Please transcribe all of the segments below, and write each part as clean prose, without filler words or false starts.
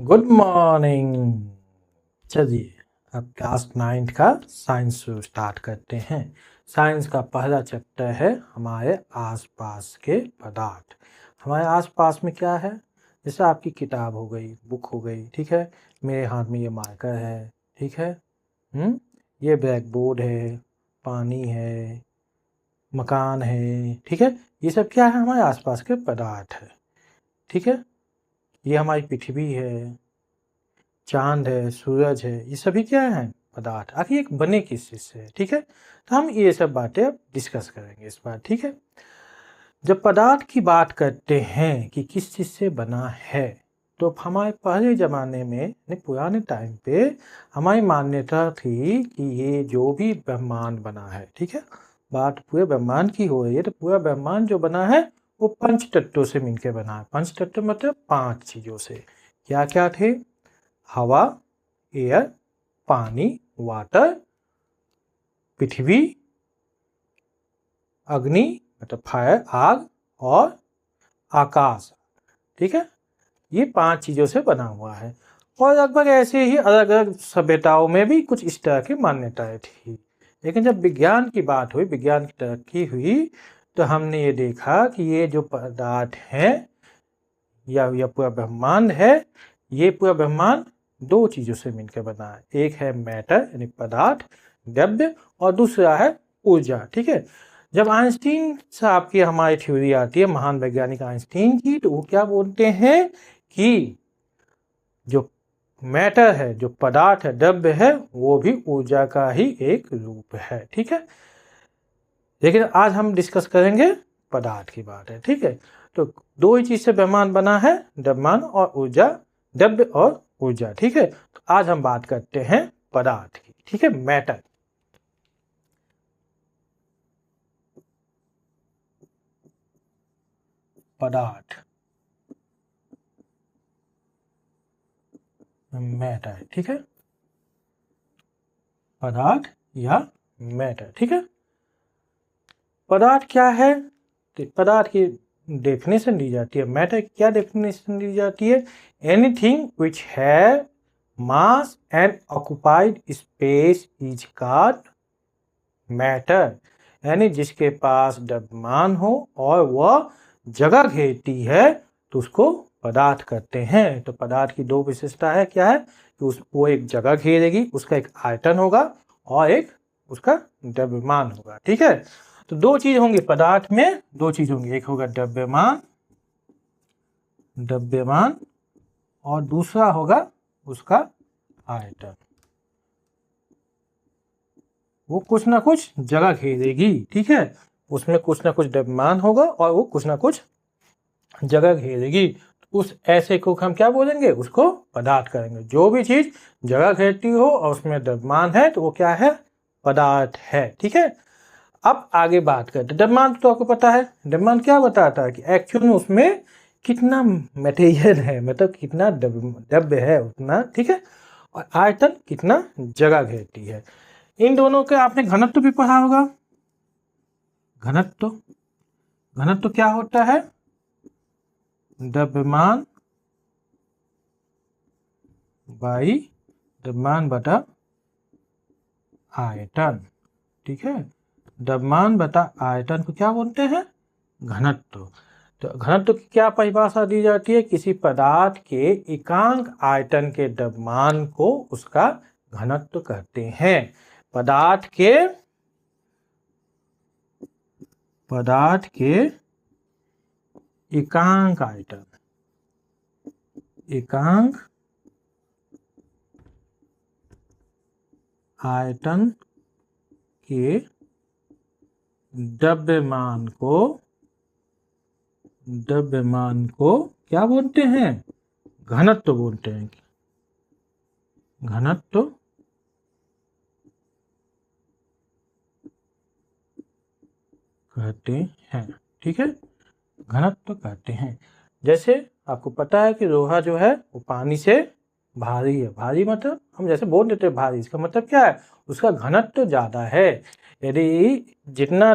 Good morning. चलिए अब class 9 का साइंस स्टार्ट करते हैं। साइंस का पहला चैप्टर है हमारे आसपास के पदार्थ। हमारे आसपास में क्या है? जैसे आपकी किताब हो गई, बुक हो गई, ठीक है। मेरे हाथ में ये मार्कर है, ठीक है। ये ब्लैक बोर्ड है, पानी है, मकान है, ठीक है। ये सब क्या है? हमारे आसपास के पदार्थ है, ठीक है। ये हमारी पृथ्वी है, चांद है, सूरज है, ये सभी क्या है? पदार्थ। आखिर एक बने किस चीज से है, ठीक है। तो हम ये सब बातें अब डिस्कस करेंगे इस बार, ठीक है। जब पदार्थ की बात करते हैं कि किस चीज से बना है, तो हमारे पहले जमाने में पुराने टाइम पे हमारी मान्यता थी कि ये जो भी ब्रह्मांड बना है, ठीक है। बात पूरे ब्रह्मांड की हो रही है, तो पूरा ब्रह्मांड जो बना है वो पंच तत्वों से मिलकर बना है। पंच तत्व मतलब 5 चीजों से। क्या क्या थे? हवा, एयर, पानी, वाटर, पृथ्वी, अग्नि मतलब फायर, आग, और आकाश, ठीक है। ये 5 चीजों से बना हुआ है। और लगभग ऐसे ही अलग अलग सभ्यताओं में भी कुछ इस तरह की मान्यताएं थी। लेकिन जब विज्ञान की बात हुई, विज्ञान की तरक्की हुई, तो हमने ये देखा कि ये जो पदार्थ हैं या पूरा ब्रह्मांड है, ये पूरा ब्रह्मांड 2 चीजों से मिलकर बना है। एक है मैटर यानी पदार्थ, द्रव्य, और दूसरा है ऊर्जा, ठीक है। जब आइंस्टीन साहब की हमारी थ्योरी आती है, महान वैज्ञानिक आइंस्टीन की, तो वो क्या बोलते हैं कि जो मैटर है, जो पदार्थ है, द्रव्य है, वो भी ऊर्जा का ही एक रूप है, ठीक है। लेकिन आज हम डिस्कस करेंगे पदार्थ की बात है, ठीक है। तो 2 ही चीज से ब्रह्मांड बना है, द्रव्यमान और ऊर्जा, द्रव्य और ऊर्जा, ठीक है। तो आज हम बात करते हैं पदार्थ की, ठीक है। मैटर, पदार्थ, मैटर, ठीक है। पदार्थ या मैटर, ठीक है। पदार्थ क्या है? तो पदार्थ की डेफिनेशन दी जाती है। मैटर की क्या डेफिनेशन दी जाती है? एनीथिंग विच है mass and occupied space is called matter. यानी जिसके पास द्रव्यमान हो और वह जगह घेरती है, तो उसको पदार्थ कहते हैं। तो पदार्थ की 2 विशेषता है। क्या है? कि वो एक जगह घेरेगी, उसका एक आयतन होगा, और एक उसका द्रव्यमान होगा, ठीक है। तो 2 चीज होंगी पदार्थ में, 2 चीज होंगी। एक होगा द्रव्यमान, द्रव्यमान, और दूसरा होगा उसका आयतन। वो कुछ ना कुछ जगह घेरेगी, ठीक है। उसमें कुछ ना कुछ द्रव्यमान होगा और वो कुछ ना कुछ जगह घेरेगी। उस ऐसे को हम क्या बोलेंगे? उसको पदार्थ करेंगे। जो भी चीज जगह घेरती हो और उसमें द्रव्यमान है, तो वो क्या है? पदार्थ है, ठीक है। अब आगे बात करते हैं द्रव्यमान। तो आपको पता है द्रव्यमान क्या बताता है कि एक्चुअल में उसमें कितना मटेरियल है, मतलब कितना द्रव्य है उतना, ठीक है। और आयतन कितना जगह घेरती है। इन दोनों के आपने घनत्व भी पढ़ा होगा। घनत्व, घनत्व क्या होता है? द्रव्यमान बाई द्रव्यमान बटा आयतन, ठीक है। द्रव्यमान बटा आयतन को क्या बोलते हैं? घनत्व। तो घनत्व की क्या परिभाषा दी जाती है? किसी पदार्थ के एकांक आयतन के द्रव्यमान को उसका घनत्व कहते हैं। पदार्थ के एकांक आयतन, एकांक आयतन के द्रव्यमान को क्या बोलते हैं? घनत्व बोलते हैं। घनत्व कहते हैं, ठीक है। घनत्व कहते हैं। जैसे आपको पता है कि लोहा जो है वो पानी से भारी है। भारी मतलब हम जैसे बोल देते हैं भारी, इसका मतलब क्या है? उसका घनत्व ज्यादा है। यदि जितना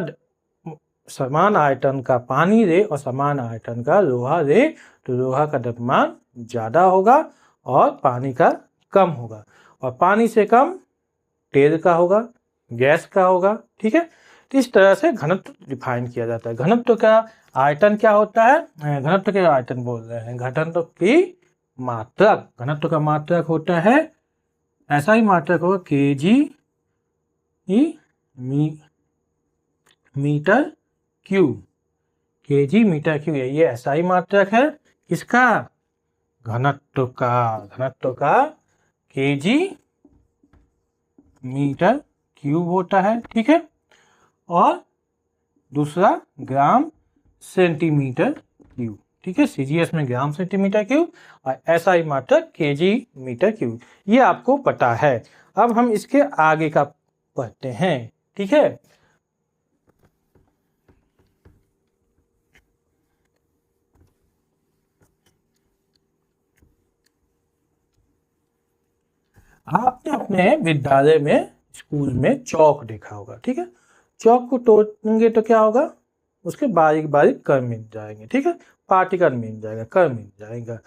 समान आयतन का पानी दे और समान आयतन का लोहा दे, तो लोहा का द्रव्यमान ज्यादा होगा और पानी का कम होगा, और पानी से कम तेल का होगा, गैस का होगा। ठीक है, तो इस तरह से घनत्व डिफाइन किया जाता है। घनत्व का आयतन क्या होता है? घनत्व के आयतन बोल रहे हैं, घनत्व की मात्रक। घनत्व का मात्रक होता है, ऐसा ही मात्रक होगा kg metre cube. kg metre cube, ये ऐसा ही मात्रक है किसका? घनत्व का। घनत्व का kg मीटर क्यूब होता है। ठीक है, और दूसरा ग्राम सेंटीमीटर क्यूब। ठीक है, सीजीएस में ग्राम सेंटीमीटर क्यूब और ऐसा ही मात्रक kg मीटर क्यूब, ये आपको पता है। अब हम इसके आगे का पढ़ते हैं। ठीक है, आपने अपने विद्यालय में, स्कूल में चौक देखा होगा। ठीक है, चौक को तोड़ेंगे तो क्या होगा? उसके बारीक बारीक कण मिल जाएंगे। ठीक है, पार्टिकल मिल जाएगा, कण मिल जाएगा।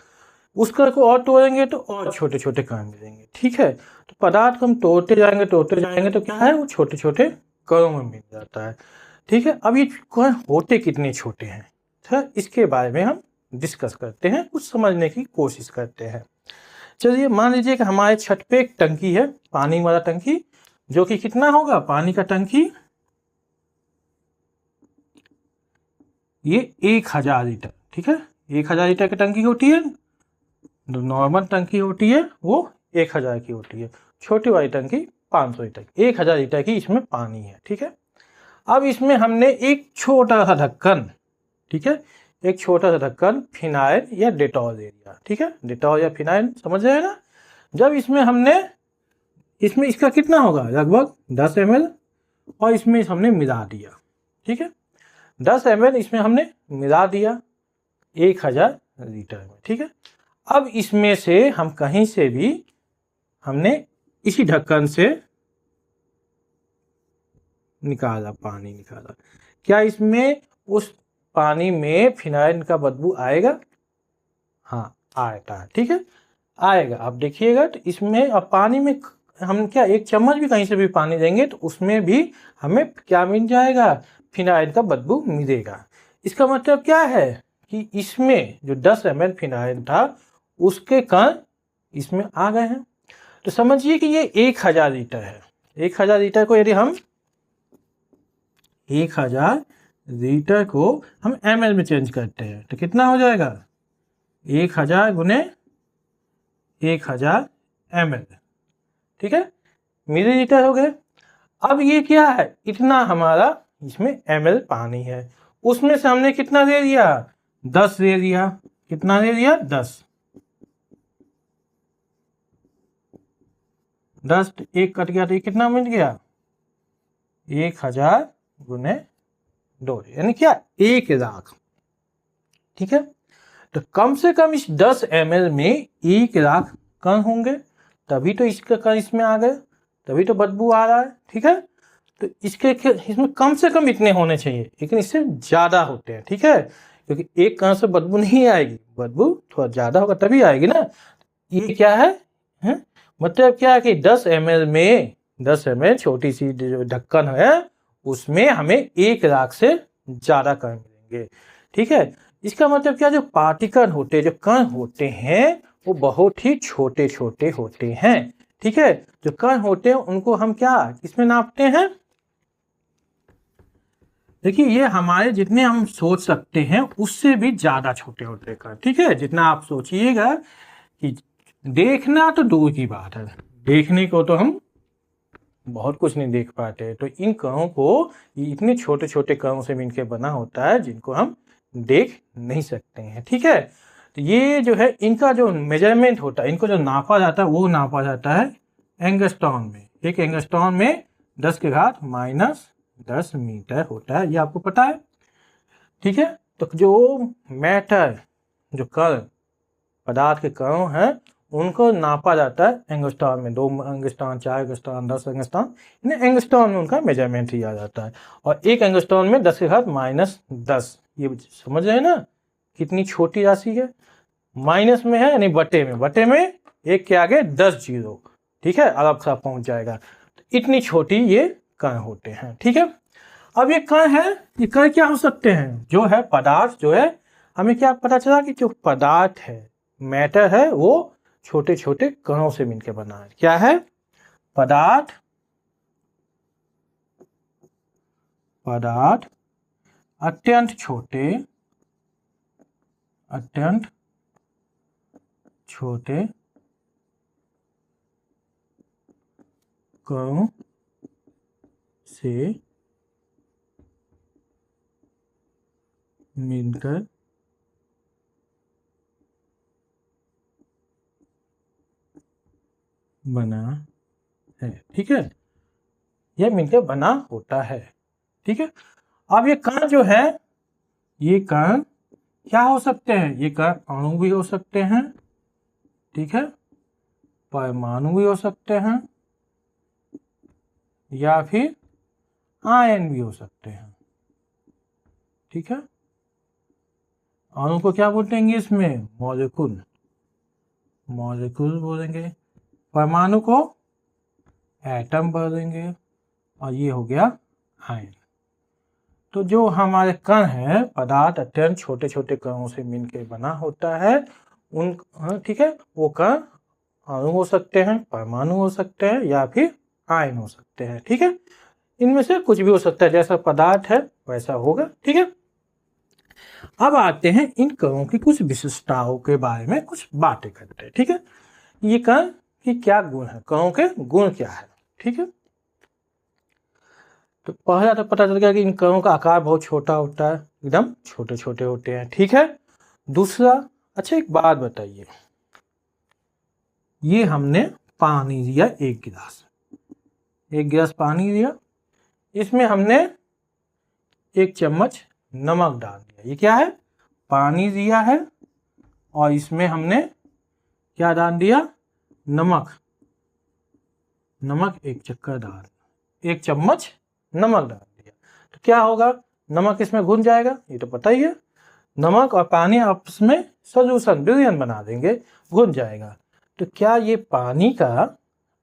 उस कण को और तोड़ेंगे तो और छोटे छोटे कण मिलेंगे। ठीक है, तो पदार्थ को हम तोड़ते जाएंगे तो क्या है? वो छोटे छोटे कणों में मिल जाता है। ठीक है, अब ये कण होते कितने छोटे हैं, तो इसके बारे में हम डिस्कस करते हैं, कुछ समझने की कोशिश करते हैं। चलिए, मान लीजिए कि हमारे छत पे एक टंकी है, पानी वाला टंकी, जो कि कितना होगा? पानी का टंकी ये 1000 लीटर। ठीक है, 1000 लीटर की टंकी होती है। नॉर्मल टंकी होती है वो 1000 की होती है, छोटी वाली टंकी 500 लीटर। 1000 लीटर की इसमें पानी है। ठीक है, अब इसमें हमने एक छोटा सा ढक्कन, ठीक है, एक छोटा सा ढक्कन फिनाइल या डेटॉल दे दिया। ठीक है, डेटॉल या फिनाइल समझ रहे हैं ना? जब इसमें हमने, इसमें इसका कितना होगा? लगभग 10 ml, और इसमें हमने मिला दिया। ठीक है, 10 ml इसमें हमने मिला दिया 1000 लीटर में। ठीक है, अब इसमें से हम कहीं से भी हमने इसी ढक्कन से निकाला, पानी निकाला, क्या इसमें उस पानी में फिनाइल का बदबू आएगा? हाँ, आएगा। ठीक है, आएगा। अब देखिएगा, तो इसमें अब पानी में हम क्या एक चम्मच भी कहीं से भी पानी देंगे तो उसमें भी हमें क्या मिल जाएगा? फिनाइल का बदबू मिलेगा। इसका मतलब क्या है कि इसमें जो 10 ml फिनाइल था उसके कण इसमें आ गए हैं। तो समझिए कि ये 1000 लीटर है। 1000 लीटर को यदि हम 1000 लीटर को हम ml में चेंज करते हैं तो कितना हो जाएगा? 1000 गुने 1000 ml। ठीक है, मिलीलीटर हो गए। अब ये क्या है? इतना हमारा इसमें ml पानी है, उसमें से हमने कितना दे दिया? 10 दे दिया। कितना दे दिया? 10। 10 एक कट गया तो ये कितना मिल गया? 1000 गुने 2, यानी क्या? 1,00,000। ठीक है, तो कम से कम इस 10 ml में 1,00,000 कण होंगे, तभी तो इसके कण इसमें आ गए, तभी तो बदबू आ रहा है। ठीक है, तो इसमें कम से कम इतने होने चाहिए, लेकिन इससे ज्यादा होते हैं। ठीक है, क्योंकि एक कण से बदबू नहीं आएगी, बदबू थोड़ा ज्यादा होगा तभी आएगी ना। ये क्या है? मतलब क्या है कि 10 ml में, 10 ml छोटी सी जो ढक्कन है उसमें हमें 1,00,000 से ज्यादा कण मिलेंगे। ठीक है, इसका मतलब क्या? जो पार्टिकल होते हैं, जो कण होते हैं, वो बहुत ही छोटे छोटे होते हैं। ठीक है, जो कण होते हैं उनको हम क्या किसमें नापते हैं? देखिए, ये हमारे जितने हम सोच सकते हैं उससे भी ज्यादा छोटे होते हैं कण। ठीक है, जितना आप सोचिएगा कि देखना तो दूर की बात है, देखने को तो हम बहुत कुछ नहीं देख पाते, तो इन कणों को इतने छोटे छोटे कणों से मिलकर बना होता है जिनको हम देख नहीं सकते हैं। ठीक है, तो ये जो है इनका जो मेजरमेंट होता है, इनको जो नापा जाता है वो नापा जाता है एंगस्ट्रॉन में। एक एंगस्ट्रॉन में 10⁻⁻10 मीटर होता है, ये आपको पता है। ठीक है, तो जो मैटर, जो कण, पदार्थ के कणों हैं, उनको नापा जाता है एंगस्ट्रॉन में। 2 एंगस्ट्रॉन, 4 एंगस्ट्रॉन, 10 एंगस्ट्रॉन, इन्हें एंगस्ट्रॉन में उनका मेजरमेंट लिया जाता है। और एक एंगस्ट्रॉन में 10⁻⁻10, ये समझ रहे हैं ना कितनी छोटी राशि है? माइनस में है यानी बटे में, बटे में 1 के आगे 10 जीरो, ठीक है, अरब तक पहुंच जाएगा। तो इतनी छोटी ये कण होते हैं, ठीक है। अब ये कण है, ये कण क्या हो सकते हैं, जो है पदार्थ जो है, हमें क्या पता चला कि जो पदार्थ है, मैटर है, वो छोटे छोटे कणों से मिलकर बना है। क्या है? पदार्थ अत्यंत छोटे कणों से मिलकर बना है, ठीक है, यह मिलकर बना होता है, ठीक है। अब ये कण जो है, ये कण क्या हो सकते हैं, ये कण अणु भी हो सकते हैं, ठीक है, परमाणु भी हो सकते हैं, या फिर आयन भी हो सकते हैं, ठीक है। अणु को क्या बोलेंगे इसमें? मॉलिक्यूल बोलेंगे। परमाणु को एटम बोलेंगे, और ये हो गया आयन। तो जो हमारे कण है, पदार्थ अत्यंत छोटे छोटे कणों से मिलकर बना होता है, उन, ठीक है, वो कण अणु हो सकते हैं, परमाणु हो सकते हैं, या फिर आयन हो सकते हैं, ठीक है। इनमें से कुछ भी हो सकता है, जैसा पदार्थ है वैसा होगा, ठीक है। अब आते हैं इन कणों की कुछ विशिष्टताओं के बारे में कुछ बातें करते हैं, ठीक है। ये कण की क्या गुण है, कणों के गुण क्या है, ठीक है। तो पहला तो पता चल गया कि इन कणों का आकार बहुत छोटा होता है, एकदम छोटे छोटे होते हैं, ठीक है। दूसरा, अच्छा एक बात बताइए, ये हमने पानी दिया, एक गिलास पानी दिया, इसमें हमने 1 चम्मच नमक डाल दिया। ये क्या है? पानी दिया है, और इसमें हमने क्या डाल दिया? नमक 1 चम्मच नमक डाल दिया। तो क्या होगा? नमक इसमें घुल जाएगा, ये तो पता ही है। नमक और पानी आपस में सोल्यूशन विलयन बना देंगे, घुल जाएगा। तो क्या ये पानी का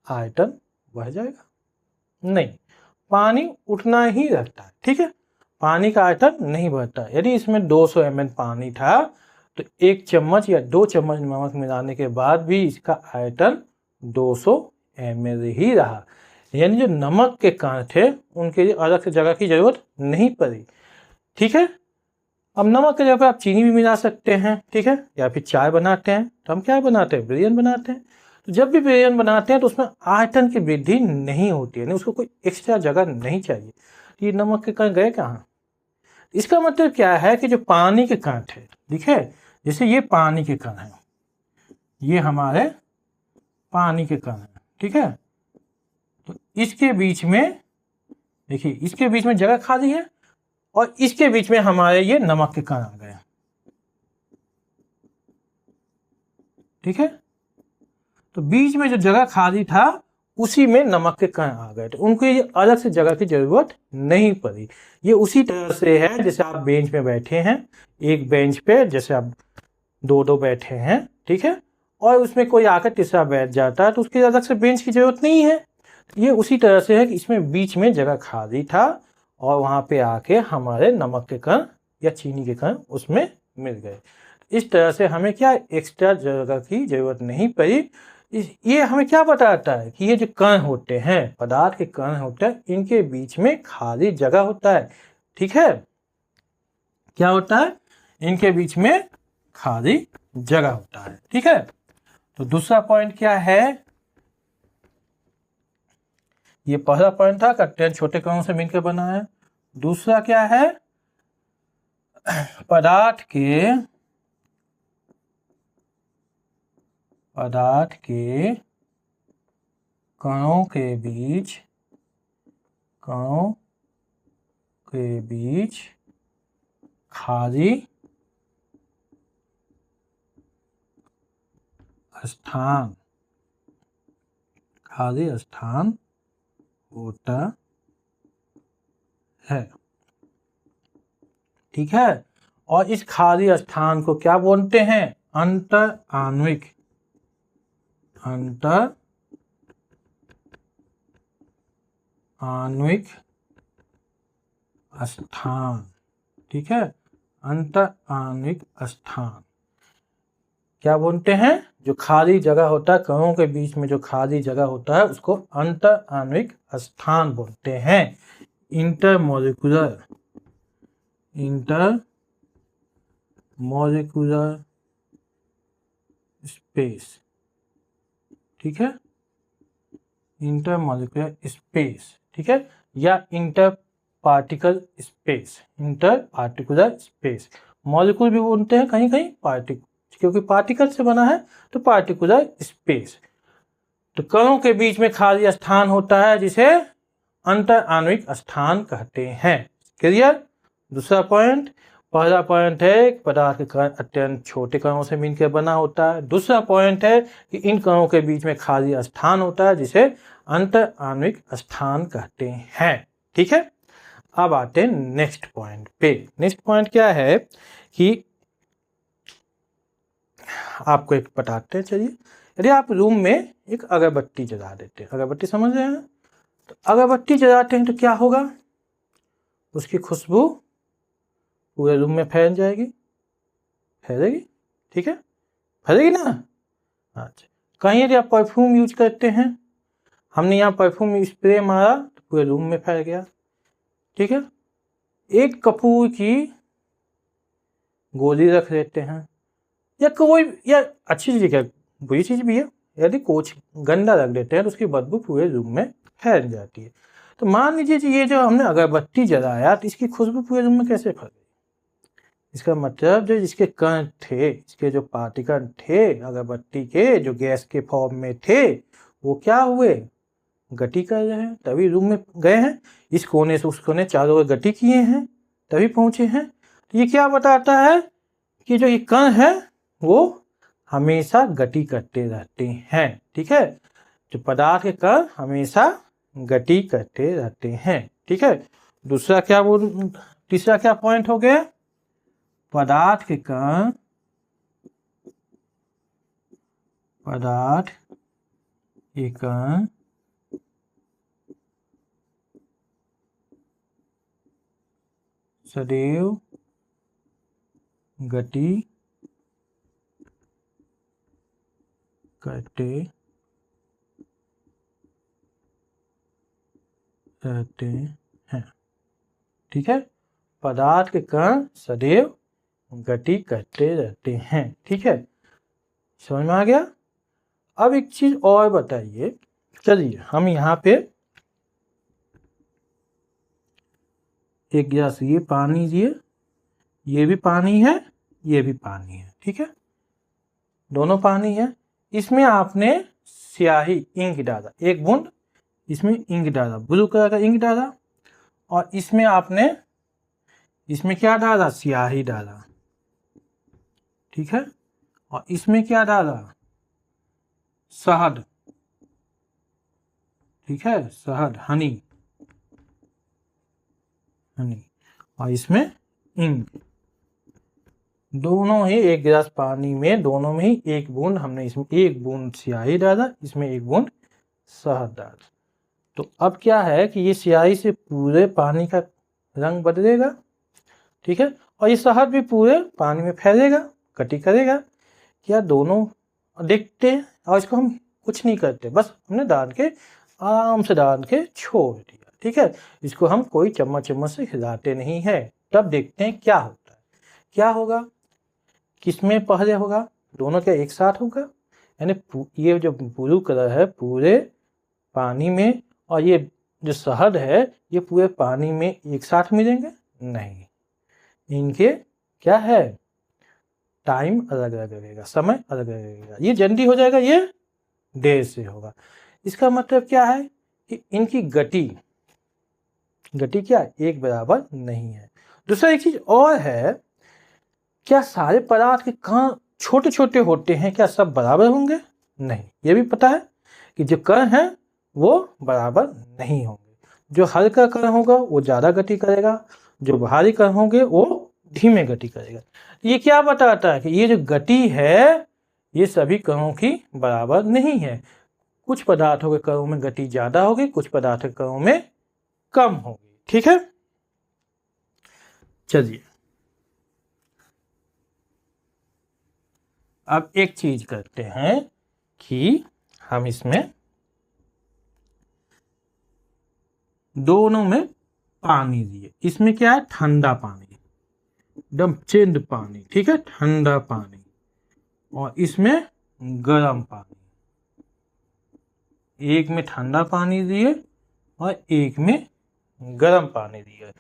आयतन बढ़ जाएगा? नहीं, पानी उतना ही रहता है, ठीक है, पानी का आयतन नहीं बढ़ता। यदि इसमें 200 ml पानी था, तो 1 चम्मच या 2 चम्मच नमक मिलाने के बाद भी इसका आयतन 200 ml ही रहा। यानी जो नमक के कण थे, उनके लिए अलग से जगह की जरूरत नहीं पड़ी, ठीक है। अब नमक की जगह पर आप चीनी भी मिला सकते हैं, ठीक है, या फिर चाय बनाते हैं तो हम क्या बनाते हैं? बिरयानी बनाते हैं। तो जब भी बिरयानी बनाते हैं तो उसमें आयतन की वृद्धि नहीं होती है, उसको कोई एक्स्ट्रा जगह नहीं चाहिए। ये नमक के कण गए कहाँ? इसका मतलब क्या है कि जो पानी के कण थे, ठीक है, जैसे ये पानी के कण है, ये हमारे पानी के कण है, ठीक है। तो इसके बीच में देखिए, इसके बीच में जगह खाली है, और इसके बीच में हमारे ये नमक के कण आ गए, ठीक है। तो बीच में जो जगह खाली था, उसी में नमक के कण आ गए, तो उनको ये अलग से जगह की जरूरत नहीं पड़ी। ये उसी तरह से है जैसे आप बेंच में बैठे हैं, एक बेंच पे जैसे आप 2 बैठे हैं, ठीक है, और उसमें कोई आकर तीसरा बैठ जाता है, तो उसकी अलग से बेंच की जरूरत नहीं है। ये उसी तरह से है कि इसमें बीच में जगह खाली था, और वहां पे आके हमारे नमक के कण या चीनी के कण उसमें मिल गए। इस तरह से हमें क्या एक्स्ट्रा जगह की जरूरत नहीं पड़ी। ये हमें क्या बताता है कि ये जो कण होते हैं, पदार्थ के कण होते हैं, इनके बीच में खाली जगह होता है, ठीक है। क्या होता है? इनके बीच में खाली जगह होता है, ठीक है। तो दूसरा पॉइंट क्या है? ये पहला पॉइंट था कि अत्यंत छोटे कणों से मिलकर बना है। दूसरा क्या है? पदार्थ के कणों के बीच खाली स्थान होता है, ठीक है। और इस खाली स्थान को क्या बोलते हैं? अंतर आणविक अंतर आणविक स्थान, ठीक है, अंतर आणविक स्थान क्या बोलते हैं? जो खाली जगह होता है, कणों के बीच में जो खाली जगह होता है उसको अंतर आणविक स्थान बोलते हैं। इंटरमॉलिक्यूलर स्पेस, ठीक है, इंटरमॉलिक्यूलर स्पेस, ठीक है, या इंटर पार्टिकल स्पेस। मॉलिक्यूल भी बोलते हैं कहीं कहीं पार्टिकल, क्योंकि पार्टिकल से बना है तो पार्टिकुलर स्पेस। तो कणों के बीच में खाली स्थान होता है जिसे अंतर आणविक स्थान कहते हैं। क्लियर? दूसरा पॉइंट, पहला पॉइंट है पदार्थ के कण अत्यंत छोटे कणों से मिलकर बना होता है। दूसरा पॉइंट है कि इन कणों के बीच में खाली स्थान होता है जिसे अंतर आणविक स्थान कहते हैं। ठीक है, अब आते हैं नेक्स्ट पॉइंट पे। नेक्स्ट पॉइंट क्या है कि आपको एक बताते हैं। चलिए, यदि आप रूम में एक अगरबत्ती जला देते हैं, अगरबत्ती समझ रहे हैं, तो अगरबत्ती जलाते हैं तो क्या होगा, उसकी खुशबू पूरे रूम में फैल जाएगी, फैलेगी, ठीक है, फैलेगी ना। अच्छा, कहीं यदि आप परफ्यूम यूज करते हैं, हमने यहाँ परफ्यूम स्प्रे मारा तो पूरे रूम में फैल गया, ठीक है। एक कपूर की गोली रख लेते हैं, या कोई या अच्छी चीज़ क्या बुरी चीज़ भी है, यदि कुछ गंदा रख देते हैं तो उसकी बदबू पूरे रूम में फैल जाती है। तो मान लीजिए ये जो हमने अगरबत्ती जलाया तो इसकी खुशबू पूरे रूम में कैसे फैल गई? इसका मतलब जो इसके कण थे, इसके जो पार्टिकल थे अगरबत्ती के, जो गैस के फॉर्म में थे, वो क्या हुए, गति कर रहे हैं, तभी रूम में गए हैं, इस कोने से उस कोने चारों ओर गति किए हैं, तभी पहुंचे हैं। तो ये क्या बताता है कि जो ये कण है वो हमेशा गति करते रहते हैं। ठीक है, जो पदार्थ के कण हमेशा गति करते रहते हैं। ठीक है, दूसरा क्या बोल, तीसरा क्या पॉइंट हो गया, पदार्थ के कण सदैव गति करते रहते हैं। ठीक है, पदार्थ के कण सदैव गति करते रहते हैं। ठीक है, समझ में आ गया। अब एक चीज और बताइए, चलिए हम यहाँ पे एक गिलास ये पानी दिए, ये भी पानी है, ये भी पानी है, ठीक है, दोनों पानी है। इसमें आपने स्याही इंक डाला, एक बूंद इसमें इंक डाला, ब्लू कलर का इंक डाला, और इसमें आपने इसमें क्या डाला, स्याही डाला, ठीक है, और इसमें क्या डाला, शहद, ठीक है, शहद, हनी, और इसमें इंक, दोनों ही एक गिलास पानी में, दोनों में ही एक बूंद, हमने इसमें एक बूंद स्याही डाला, इसमें एक बूंद शहद डाला। तो अब क्या है कि ये स्याही से पूरे पानी का रंग बदलेगा, ठीक है, और ये शहद भी पूरे पानी में फैलेगा, गति करेगा। क्या दोनों देखते हैं, और इसको हम कुछ नहीं करते, बस हमने डाल के आराम से डाल के छोड़ दिया, ठीक है। इसको हम कोई चम्मच से हिलाते नहीं है। तब देखते हैं क्या होता है, क्या होगा, किसमें पहले होगा, दोनों क्या एक साथ होगा, यानी ये जो ब्लू कलर है पूरे पानी में, और ये जो शहद है ये पूरे पानी में एक साथ मिलेंगे, नहीं, इनके क्या है, टाइम अलग अलग लगेगा, समय अलग अलग लगेगा, ये जल्दी हो जाएगा, ये देर से होगा। इसका मतलब क्या है कि इनकी गति क्या एक बराबर नहीं है। दूसरा एक चीज और है, क्या सारे पदार्थ के कण छोटे छोटे होते हैं, क्या सब बराबर होंगे? नहीं, ये भी पता है कि जो कण है वो बराबर नहीं होंगे। जो हल्का कण होगा वो ज़्यादा गति करेगा, जो भारी कण होंगे वो धीमे गति करेगा। ये क्या बताता है कि ये जो गति है ये सभी कणों की बराबर नहीं है। कुछ पदार्थों के कणों में गति ज्यादा होगी, कुछ पदार्थों के कणों में कम होगी। ठीक है, चलिए अब एक चीज करते हैं कि हम इसमें दोनों में पानी दिए, इसमें क्या है, ठंडा पानी, एकदम चिल्ड पानी, ठीक है, ठंडा पानी, और इसमें गर्म पानी। एक में ठंडा पानी दिए और एक में गर्म पानी दिया।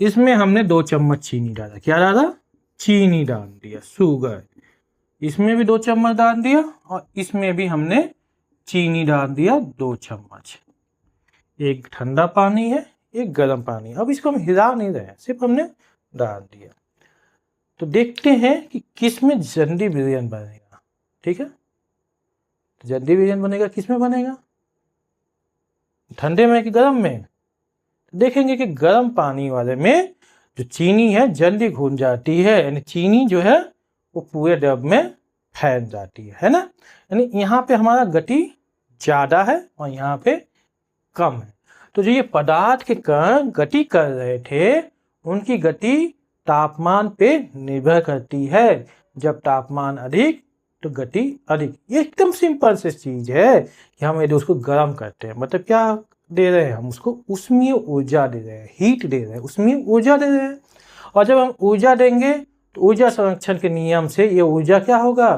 इसमें हमने 2 चम्मच चीनी डाला। क्या डाला, चीनी डाल दिया, शुगर। इसमें भी 2 चम्मच डाल दिया और इसमें भी हमने चीनी डाल दिया 2 चम्मच। एक ठंडा पानी है, एक गर्म पानी। अब इसको हम हिला नहीं रहे, सिर्फ हमने डाल दिया। तो देखते हैं कि किस में जल्दी विलयन बनेगा। ठीक है, जल्दी विलयन बनेगा किस में बनेगा, ठंडे में कि गर्म में। देखेंगे कि गर्म पानी वाले में जो चीनी है जल्दी घुल जाती है, यानी चीनी जो है वो पूरे द्रव में फैल जाती है ना। यानी यहाँ पे हमारा गति ज्यादा है और यहाँ पे कम है। तो जो ये पदार्थ के कण गति कर रहे थे, उनकी गति तापमान पे निर्भर करती है। जब तापमान अधिक तो गति अधिक। ये एकदम सिंपल सी चीज है कि हम यदि उसको गर्म करते हैं, मतलब क्या दे रहे हैं, हम उसको ऊष्मीय ऊर्जा दे रहे हैं, हीट दे रहे हैं, ऊष्मीय ऊर्जा दे रहे हैं। और जब हम ऊर्जा देंगे तो ऊर्जा संरक्षण के नियम से ये ऊर्जा क्या होगा,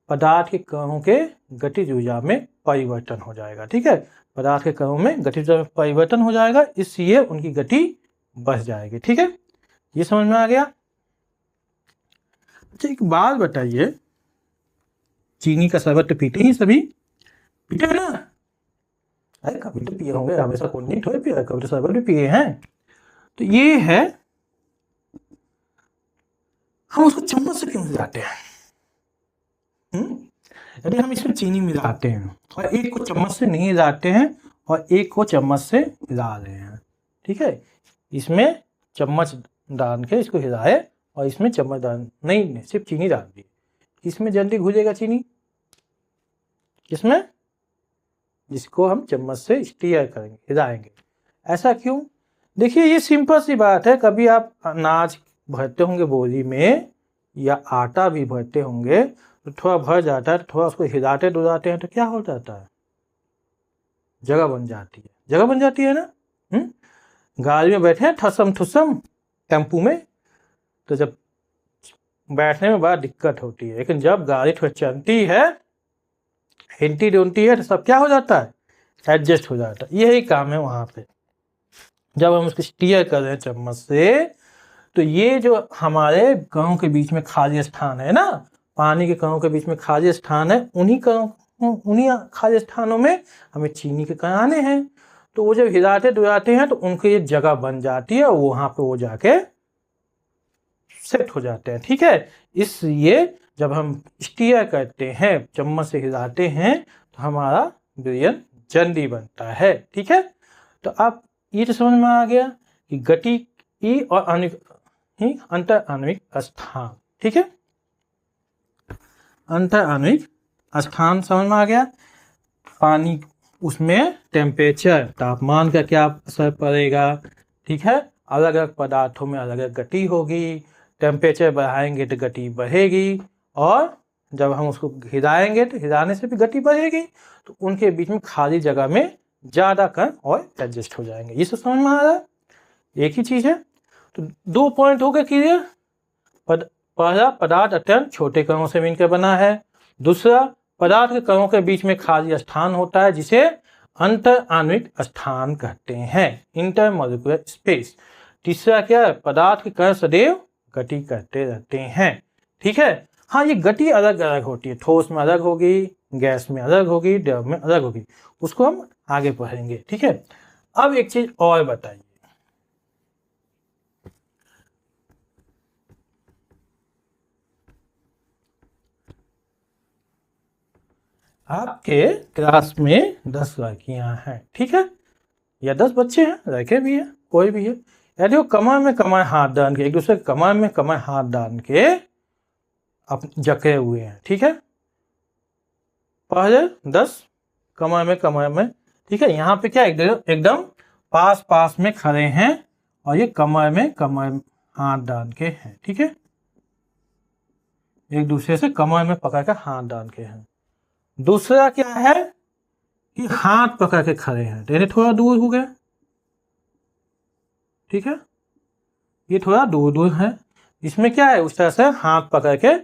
पदार्थ के कणों के गतिज ऊर्जा में परिवर्तन हो जाएगा। ठीक है, पदार्थ के कणों में गतिज ऊर्जा में परिवर्तन हो जाएगा, इसलिए उनकी गति बढ़ जाएगी। ठीक है, ये समझ में आ गया। अच्छा एक बात बताइए, चीनी का शरबत तो पीते ही सभी, पीते हैं ना। अरे कभी तो पिए होंगे, हमेशा कोल्ड ड्रिंक थोड़े पिए, कभी तो शरबत भी पिए हैं। तो ये है, हम उसको चम्मच से क्यों मिलाते हैं। यदि हम इसमें चीनी मिलाते हैं और एक को चम्मच से नहीं मिलाते हैं और एक को चम्मच से हिला रहे हैं, ठीक है, इसमें चम्मच डाल के इसको हिलाए और इसमें चम्मच डाल नहीं, सिर्फ चीनी डाल दी, इसमें जल्दी घुलेगा चीनी, इसमें जिसको हम चम्मच से स्टीयर करेंगे, हिलाएंगे। ऐसा क्यों, देखिए ये सिंपल सी बात है। कभी आप अनाज भरते होंगे बोरी में या आटा भी भरते होंगे तो थोड़ा भर जाता है, तो थोड़ा उसको हिलाते डुलाते हैं तो क्या हो जाता है, जगह बन जाती है, जगह बन जाती है ना। गाड़ी में बैठे हैं ठसम ठुसम टेम्पू में, तो जब बैठने में बड़ा दिक्कत होती है, लेकिन जब गाड़ी थोड़ी चलती है, हिलती डुलती है, तो सब क्या हो जाता है, एडजस्ट हो जाता है। यही काम है वहां पे। जब हम उसको स्टीयर कर रहे हैं चम्मच से, तो ये जो हमारे कणों के बीच में खाली स्थान है ना, पानी के कणों के बीच में खाली स्थान है, उन्हीं खाली स्थानों में हमें चीनी के कण आने हैं। तो वो जब हिलाते डुलाते हैं तो उनकी ये जगह बन जाती है, वहां पे वो जाके सेट हो जाते हैं। ठीक है, इसलिए जब हम स्टीयर करते हैं, चम्मच से हिलाते हैं, तो हमारा विलयन जल्दी बनता है। ठीक है, तो आप ये तो समझ में आ गया कि गति ई और अंतर आणविक स्थान। ठीक है, अंतर आणविक स्थान समझ में आ गया। पानी, उसमें टेम्परेचर, तापमान का क्या असर पड़ेगा। ठीक है, अलग अलग पदार्थों में अलग अलग गति होगी। टेम्परेचर बढ़ाएंगे तो गति बढ़ेगी, और जब हम उसको हिलाएंगे तो हिलाने से भी गति बढ़ेगी। तो उनके बीच में खाली जगह में ज्यादा कण और एडजस्ट हो जाएंगे। ये सब समझ में आ रहा है, एक ही चीज है। तो 2 पॉइंट हो गए क्लियर। पहला, पदार्थ अत्यंत छोटे कणों से मिलकर बना है। दूसरा, पदार्थ के कणों के बीच में खाली स्थान होता है, जिसे अंतर आणविक स्थान कहते हैं, इंटरमॉलिक्यूलर स्पेस। तीसरा क्या है, पदार्थ के कण सदैव गति करते रहते हैं। ठीक है, हाँ ये गति अलग अलग होती है, ठोस में अलग होगी, गैस में अलग होगी, द्रव में अलग होगी, उसको हम आगे पढ़ेंगे। ठीक है, अब एक चीज और बताइए, आपके क्लास में 10 लड़कियां हैं, ठीक है, या 10 बच्चे हैं, लड़के भी हैं, कोई भी है। यदि वो कमर में कमर हाथ डाल के, एक दूसरे कमर में कमर हाथ डाल के जकड़े हुए हैं, ठीक है, पहले 10 कमर में, ठीक है। यहाँ पे क्या एकदम पास पास में खड़े हैं और ये कमर हाथ डाल के हैं, ठीक है। एक दूसरे से कमर में पकड़ कर हाथ डाल के हैं। दूसरा क्या है कि हाथ पकड़ के खड़े हैं, तो ये थोड़ा दूर हो गया, ठीक है। ये थोड़ा दूर है। इसमें क्या है, उस तरह से हाथ पकड़ के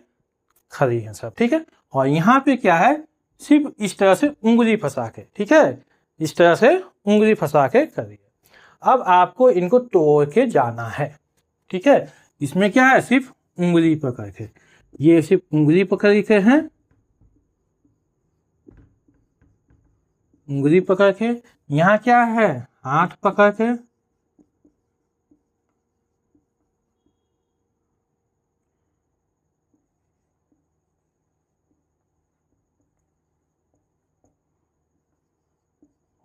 खड़ी है सब, ठीक है। और यहाँ पे क्या है, सिर्फ इस तरह से उंगली फंसा के, ठीक है, इस तरह से उंगली फंसा के खड़ी है। अब आपको इनको तोड़ के जाना है, ठीक है। इसमें क्या है, सिर्फ उंगली पकड़ के, ये सिर्फ उंगली पकड़ के हैं, उंगली पकड़ के। यहाँ क्या है, हाथ पकड़ के,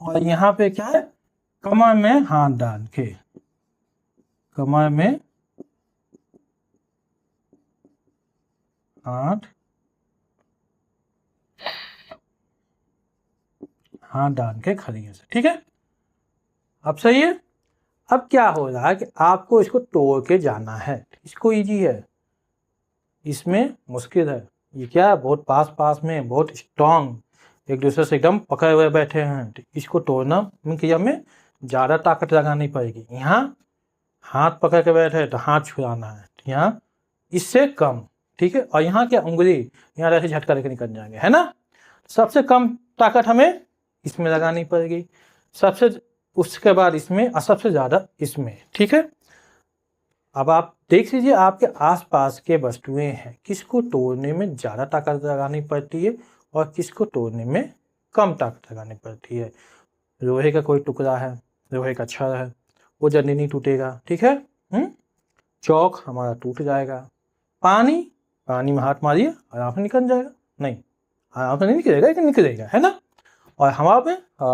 और यहाँ पे क्या है, कमर में हाथ डाल के, कमर में हाथ डाल के खड़ी है, ठीक है। अब सही है। अब क्या हो रहा है कि आपको इसको तोड़ के जाना है। इसको इजी है, इसमें मुश्किल है। ये क्या है, बहुत पास पास में, बहुत स्ट्रांग, एक दूसरे से एकदम पकड़े हुए बैठे हैं। इसको तोड़ना क्रिया में ज़्यादा ताकत लगानी पड़ेगी। यहाँ हाथ पकड़ के बैठे तो हाथ छुड़ाना है, यहाँ इससे कम, ठीक है। और यहाँ क्या, उंगली यहाँ ऐसे झटका लेके निकल जाएंगे, है ना। सबसे कम ताकत हमें इसमें लगानी पड़ेगी, उसके बाद इसमें और सबसे ज़्यादा इसमें, ठीक है। अब आप देख लीजिए आपके आसपास के वस्तुएं हैं, किसको तोड़ने में ज़्यादा ताकत लगानी पड़ती है और किसको तोड़ने में कम ताकत लगानी पड़ती है। लोहे का कोई टुकड़ा है, लोहे का छड़ है, वो जल्दी नहीं टूटेगा, ठीक है। चौक हमारा टूट जाएगा। पानी में हाथ मारिए आराम से निकल जाएगा, नहीं आराम से नहीं निकलेगा, लेकिन निकलेगा, है ना। और हवा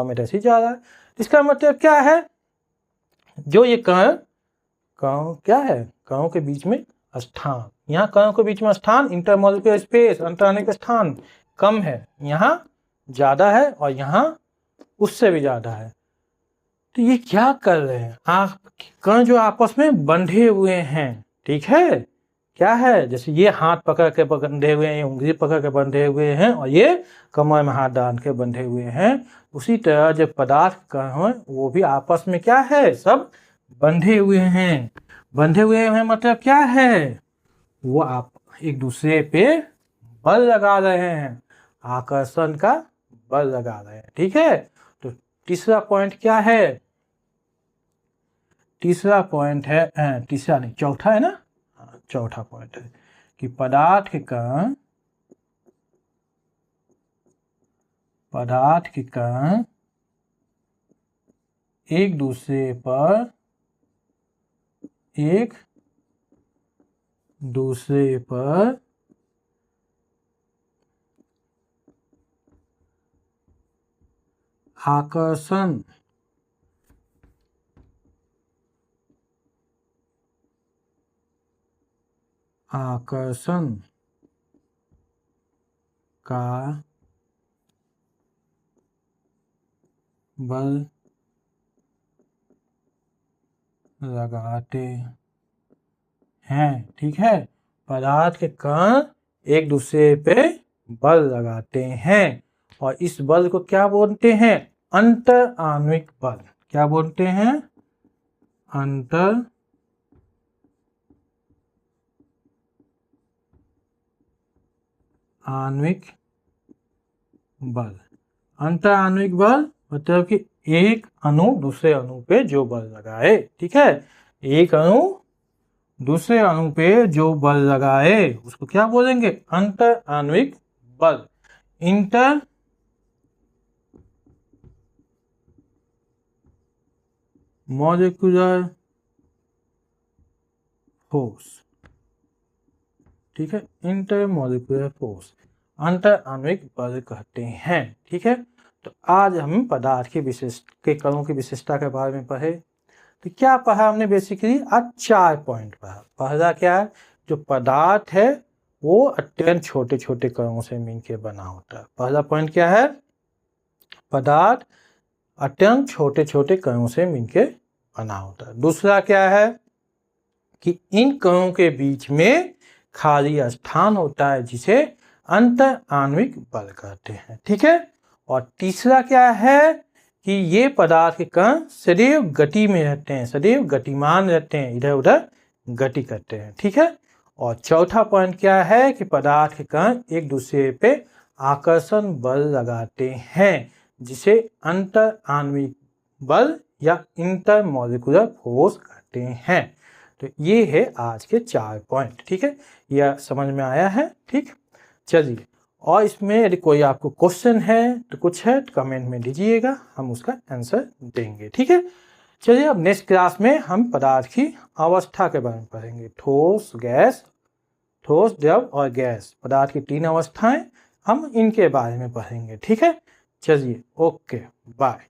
में ऐसे ही जा रहा है। इसका मतलब क्या है, जो ये कण क्या है, कणों के बीच में स्थान, यहाँ कणों के बीच में स्थान, इंटरमॉलिक्यूलर स्पेस, अंतराणिक स्थान कम है, यहाँ ज्यादा है और यहाँ उससे भी ज्यादा है। तो ये क्या कर रहे हैं, कण जो आपस में बंधे हुए हैं, ठीक है। क्या है, जैसे ये हाथ पकड़ के बंधे हुए हैं, उंगली पकड़ के बंधे हुए हैं और ये कमर में हाथ डाल के बंधे हुए हैं। उसी तरह जो पदार्थ कण हैं वो भी आपस में क्या है, सब बंधे हुए हैं। बंधे हुए हैं मतलब क्या है, वो आप एक दूसरे पे बल लगा रहे हैं, आकर्षण का बल लगा रहे हैं, ठीक है। तो तीसरा पॉइंट क्या है, तीसरा पॉइंट है, तीसरा नहीं चौथा है ना, चौथा पॉइंट है कि पदार्थ के कण एक दूसरे पर आकर्षण का बल लगाते हैं, ठीक है। पदार्थ के कण एक दूसरे पे बल लगाते हैं और इस बल को क्या बोलते हैं, अंतर आणविक बल। क्या बोलते हैं, अंतर आणविक बल। अंतर आणविक बल मतलब कि एक अणु दूसरे अणु पे जो बल लगाए, ठीक है। एक अणु दूसरे अणु पे जो बल लगाए उसको क्या बोलेंगे, अंतर आणविक बल। इंटर मॉलिक्यूलर फोर्स, ठीक है, इंटर मॉलिक्यूलर फोर्स अंतर आणविक बल कहते हैं, ठीक है। तो आज हम पदार्थ के कणों की विशेषता के बारे में पढ़े। तो क्या पढ़ा हमने, बेसिकली आज 4 पॉइंट पढ़ा। पहला क्या है, जो पदार्थ है वो अत्यंत छोटे छोटे कणों से मिलकर बना होता है। पहला पॉइंट क्या है? पदार्थ अत्यंत छोटे छोटे कणों से मिलकर बना होता है। दूसरा क्या है कि इन कणों के बीच में खाली स्थान होता है जिसे अंतर आणविक बल कहते हैं। ठीक है। और तीसरा क्या है कि ये पदार्थ के कण सदैव गति में रहते हैं, सदैव गतिमान रहते हैं, इधर उधर गति करते हैं। ठीक है। और चौथा पॉइंट क्या है कि पदार्थ के कण एक दूसरे पे आकर्षण बल लगाते हैं जिसे अंतर आणविक बल या इंटरमॉलिक्यूलर फोर्स कहते हैं। तो ये है आज के 4 पॉइंट। ठीक है, यह समझ में आया है? ठीक, चलिए। और इसमें यदि कोई आपको क्वेश्चन है तो कुछ है तो कमेंट में दीजिएगा, हम उसका आंसर देंगे। ठीक है, चलिए अब नेक्स्ट क्लास में हम पदार्थ की अवस्था के बारे में पढ़ेंगे। ठोस, गैस, ठोस, द्रव और गैस, पदार्थ की 3 अवस्थाएं, हम इनके बारे में पढ़ेंगे। ठीक है, चलिए, ओके, बाय।